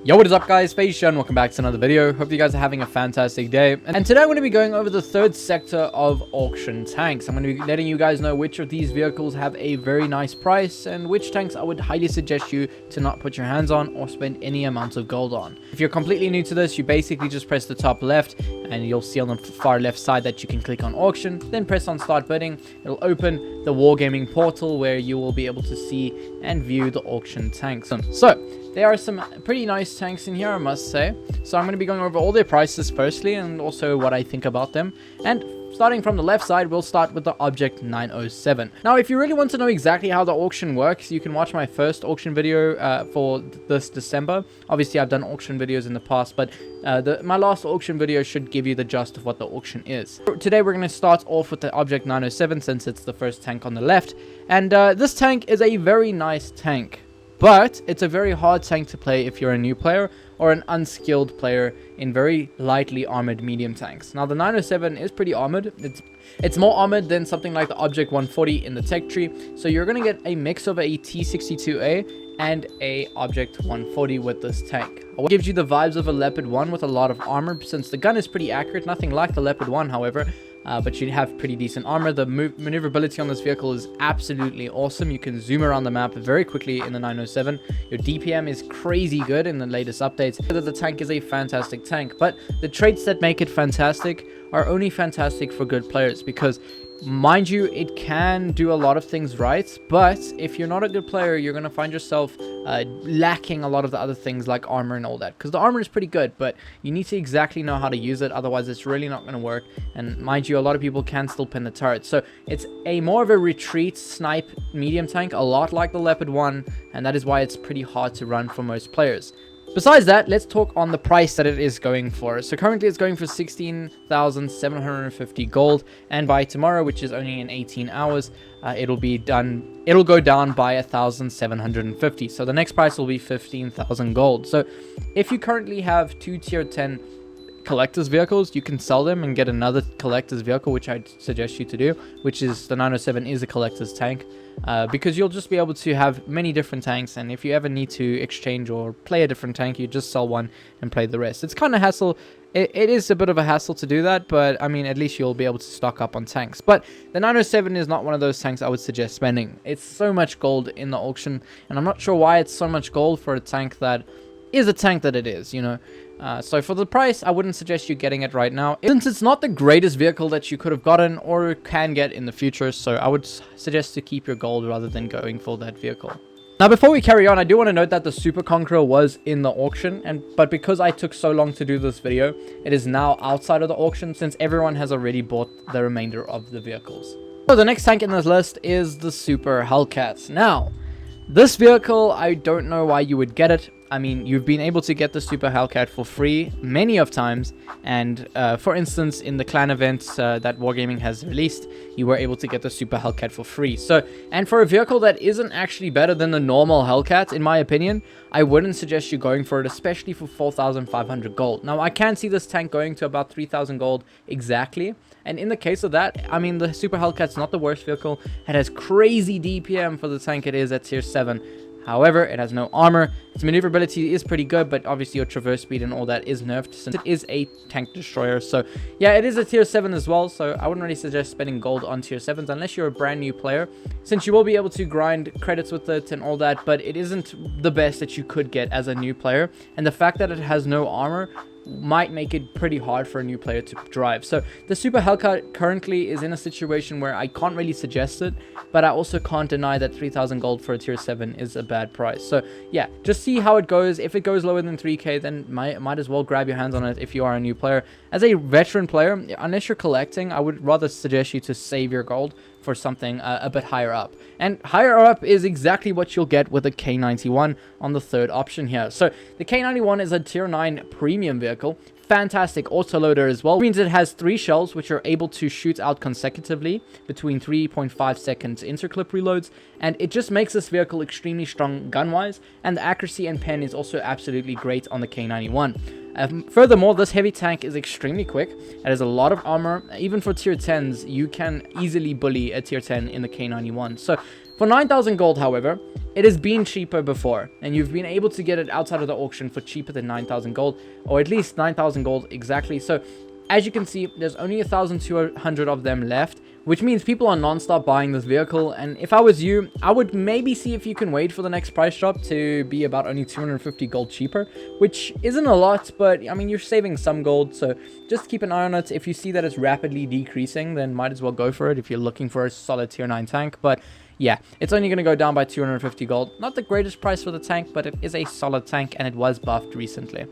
Yo, what is up guys, Facian, welcome back to another video. Hope you guys are having a fantastic day. And today I'm going to be going over the third sector of auction tanks. I'm going to be letting you guys know which of these vehicles have a very nice price and which tanks I would highly suggest you to not put your hands on or spend any amount of gold on. If you're completely new to this, you basically just press the top left and you'll see on the far left side that you can click on auction, then press on start bidding. It'll open the wargaming portal where you will be able to see and view the auction tanks. So there are some pretty nice tanks in here, I must say. So I'm going to be going over all their prices firstly and also what I think about them. And starting from the left side, we'll start with the Object 907. Now, if you really want to know exactly how the auction works, you can watch my first auction video for this December. Obviously, I've done auction videos in the past, but my last auction video should give you the gist of what the auction is. Today, we're going to start off with the Object 907 since it's the first tank on the left. And this tank is a very nice tank. But it's a very hard tank to play if you're a new player or an unskilled player in very lightly armored medium tanks. Now the 907 is pretty armored. It's more armored than something like the Object 140 in the tech tree. So you're going to get a mix of a T62A and a Object 140 with this tank. It gives you the vibes of a Leopard 1 with a lot of armor since the gun is pretty accurate. Nothing like the Leopard 1, however. But you have pretty decent armor. The maneuverability on this vehicle is absolutely awesome. You can zoom around the map very quickly in the 907. Your DPM is crazy good in the latest updates. The tank is a fantastic tank, but the traits that make it fantastic are only fantastic for good players because, mind you, it can do a lot of things right, but if you're not a good player, you're going to find yourself lacking a lot of the other things like armor and all that, because the armor is pretty good, but you need to exactly know how to use it, otherwise it's really not going to work. And mind you, a lot of people can still pin the turret, so it's a more of a retreat snipe medium tank, a lot like the Leopard 1, and that is why it's pretty hard to run for most players. Besides that, let's talk on the price that it is going for. So currently it's going for 16,750 gold, and by tomorrow, which is only in 18 hours, it'll go down by 1,750. So the next price will be 15,000 gold. So if you currently have two tier 10 collector's vehicles, you can sell them and get another collector's vehicle, which I'd suggest you to do, which is the 907 is a collector's tank, because you'll just be able to have many different tanks, and if you ever need to exchange or play a different tank, you just sell one and play the rest. It's kind of hassle. It is a bit of a hassle to do that, but I mean, at least you'll be able to stock up on tanks. But the 907 is not one of those tanks I would suggest spending. It's so much gold in the auction, and I'm not sure why it's so much gold for a tank that is a tank that it is, you know. So for the price, I wouldn't suggest you getting it right now, since it's not the greatest vehicle that you could have gotten or can get in the future. So I would suggest to keep your gold rather than going for that vehicle. Now, before we carry on, I do want to note that the Super Conqueror was in the auction, but because I took so long to do this video, it is now outside of the auction since everyone has already bought the remainder of the vehicles. So the next tank in this list is the Super HELLCAT. Now, this vehicle, I don't know why you would get it. I mean, you've been able to get the Super HELLCAT for free many of times, and for instance, in the clan events that Wargaming has released, you were able to get the Super HELLCAT for free. So, and for a vehicle that isn't actually better than the normal HELLCAT, in my opinion, I wouldn't suggest you going for it, especially for 4,500 gold. Now, I can see this tank going to about 3,000 gold exactly. And in the case of that, I mean, the Super HELLCAT's not the worst vehicle. It has crazy DPM for the tank it is at tier 7. However, it has no armor. Its maneuverability is pretty good, but obviously your traverse speed and all that is nerfed since it is a tank destroyer. So yeah, it is a tier 7 as well, so I wouldn't really suggest spending gold on tier 7s unless you're a brand new player, since you will be able to grind credits with it and all that, but it isn't the best that you could get as a new player. And the fact that it has no armor might make it pretty hard for a new player to drive. So the Super HELLCAT currently is in a situation where I can't really suggest it, but I also can't deny that 3,000 gold for a tier 7 is a bad price. So yeah, just see how it goes. If it goes lower than 3k, then might as well grab your hands on it if you are a new player. As a veteran player, unless you're collecting, I would rather suggest you to save your gold for something a bit higher up. And higher up is exactly what you'll get with a K91 on the third option here. So the K91 is a tier 9 premium vehicle. Fantastic autoloader as well. It means it has 3 shells which are able to shoot out consecutively between 3.5 seconds interclip reloads, and it just makes this vehicle extremely strong gun-wise, and the accuracy and pen is also absolutely great on the K91. Furthermore, this heavy tank is extremely quick. It has a lot of armor. Even for tier 10s, you can easily bully a tier 10 in the K91. So For 9,000 gold, however, it has been cheaper before, and you've been able to get it outside of the auction for cheaper than 9,000 gold, or at least 9,000 gold exactly. So as you can see, there's only 1,200 of them left, which means people are non-stop buying this vehicle. And if I was you, I would maybe see if you can wait for the next price drop to be about only 250 gold cheaper, which isn't a lot, but I mean, you're saving some gold, so just keep an eye on it. If you see that it's rapidly decreasing, then might as well go for it if you're looking for a solid tier 9 tank. But yeah, it's only going to go down by 250 gold. Not the greatest price for the tank, but it is a solid tank, and it was buffed recently.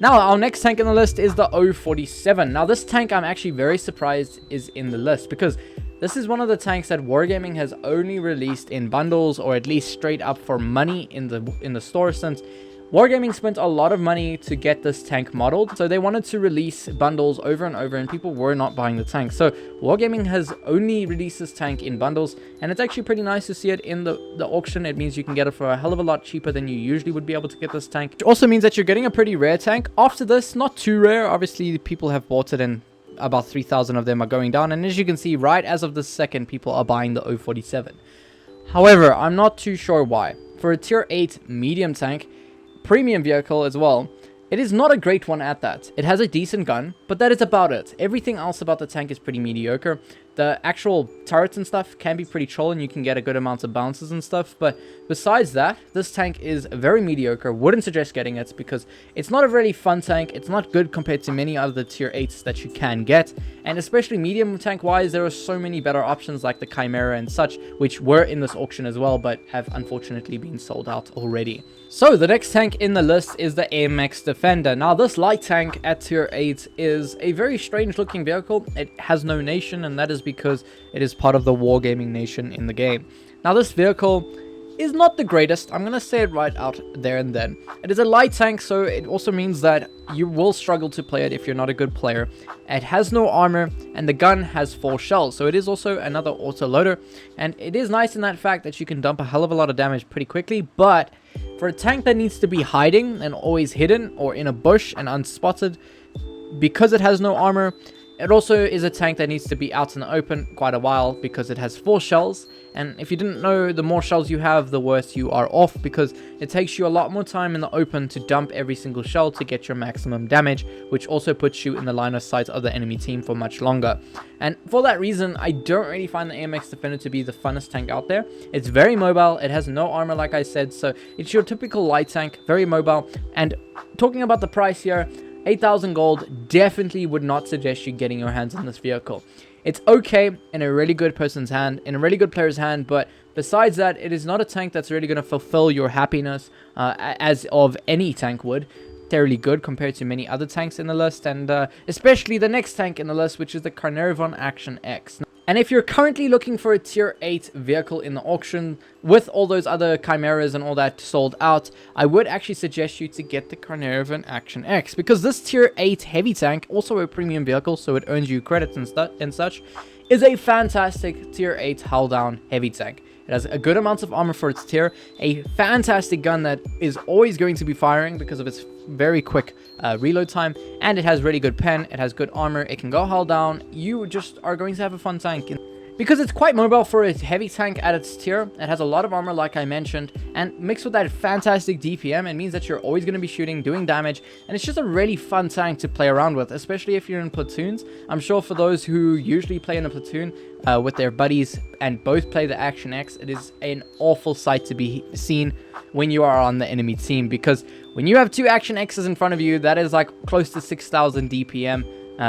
Now, our next tank in the list is the 047. Now, this tank I'm actually very surprised is in the list, because this is one of the tanks that Wargaming has only released in bundles, or at least straight up for money in the store, since Wargaming spent a lot of money to get this tank modeled, so they wanted to release bundles over and over, and people were not buying the tank. So Wargaming has only released this tank in bundles, and it's actually pretty nice to see it in the auction. It means you can get it for a hell of a lot cheaper than you usually would be able to get this tank. Which also means that you're getting a pretty rare tank. After this, not too rare. Obviously, people have bought it, and about 3,000 of them are going down. And as you can see, right as of this second, people are buying the 047. However, I'm not too sure why. For a tier 8 medium tank, premium vehicle as well, it is not a great one at that. It has a decent gun, but that is about it. Everything else about the tank is pretty mediocre. The actual turrets and stuff can be pretty troll, and you can get a good amount of bounces and stuff, but besides that, this tank is very mediocre. Wouldn't suggest getting it because it's not a really fun tank. It's not good compared to many other tier 8s that you can get, and especially medium tank wise, there are so many better options like the Chimera and such, which were in this auction as well, but have unfortunately been sold out already. So the next tank in the list is the AMX Defender. Now, this light tank at tier 8 is a very strange looking vehicle. It has no nation, and that is because it is part of the Wargaming nation in the game. Now, this vehicle is not the greatest. I'm going to say it right out there and then. It is a light tank, so it also means that you will struggle to play it if you're not a good player. It has no armor, and the gun has 4 shells, so it is also another auto-loader. And it is nice in that fact that you can dump a hell of a lot of damage pretty quickly, but for a tank that needs to be hiding and always hidden or in a bush and unspotted, because it has no armor, it also is a tank that needs to be out in the open quite a while because it has 4 shells. And if you didn't know, the more shells you have, the worse you are off, because it takes you a lot more time in the open to dump every single shell to get your maximum damage, which also puts you in the line of sight of the enemy team for much longer. And for that reason, I don't really find the AMX Defender to be the funnest tank out there. It's very mobile, it has no armor like I said, so it's your typical light tank, very mobile. And talking about the price here, 8,000 gold, definitely would not suggest you getting your hands on this vehicle. It's okay in a really good person's hand, in a really good player's hand, but besides that, it is not a tank that's really going to fulfill your happiness as of any tank would. Terribly good compared to many other tanks in the list, and especially the next tank in the list, which is the CAERNARVON Action X. And if you're currently looking for a tier 8 vehicle in the auction with all those other chimeras and all that sold out, I would actually suggest you to get the CAERNARVON Action X, because this tier 8 heavy tank, also a premium vehicle, so it earns you credits and such, is a fantastic tier 8 hull down heavy tank. It has a good amount of armor for its tier, a fantastic gun that is always going to be firing because of its very quick reload time, and it has really good pen, it has good armor, it can go hull down. You just are going to have a fun tank. Because it's quite mobile for a heavy tank at its tier, it has a lot of armor like I mentioned, and mixed with that fantastic DPM, it means that you're always going to be shooting, doing damage, and it's just a really fun tank to play around with, especially if you're in platoons. I'm sure for those who usually play in a platoon with their buddies and both play the Action X, it is an awful sight to be seen when you are on the enemy team, because when you have 2 Action X's in front of you, that is like close to 6,000 DPM.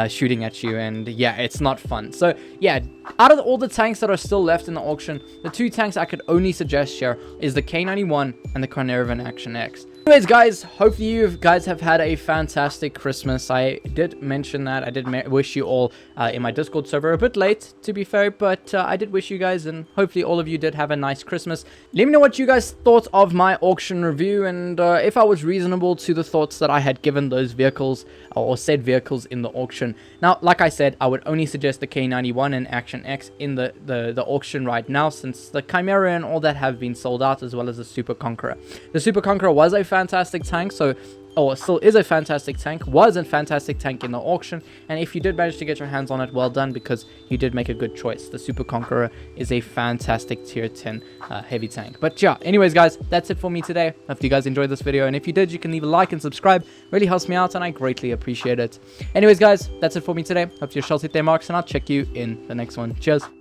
Shooting at you, and yeah, it's not fun. So yeah, out of all the tanks that are still left in the auction, the 2 tanks I could only suggest here is the K91 and the CAERNARVON Action X. Anyways, guys, hopefully you guys have had a fantastic Christmas. I did mention that. I did wish you all in my Discord server a bit late, to be fair, but I did wish you guys, and hopefully all of you did have a nice Christmas. Let me know what you guys thought of my auction review, and if I was reasonable to the thoughts that I had given those vehicles, or said vehicles in the auction. Now, like I said, I would only suggest the K91 and Action X in the auction right now, since the Chimera and all that have been sold out, as well as the Super Conqueror. The Super Conqueror was a fantastic tank, so or still is a fantastic tank, was a fantastic tank in the auction, and if you did manage to get your hands on it, well done, because you did make a good choice. The Super Conqueror is a fantastic tier 10 heavy tank. But yeah, anyways guys, that's it for me today. Hope you guys enjoyed this video, and if you did, you can leave a like and subscribe. Really helps me out and I greatly appreciate it. Anyways guys, that's it for me today. Hope you're shell there, marks, and I'll check you in the next one. Cheers.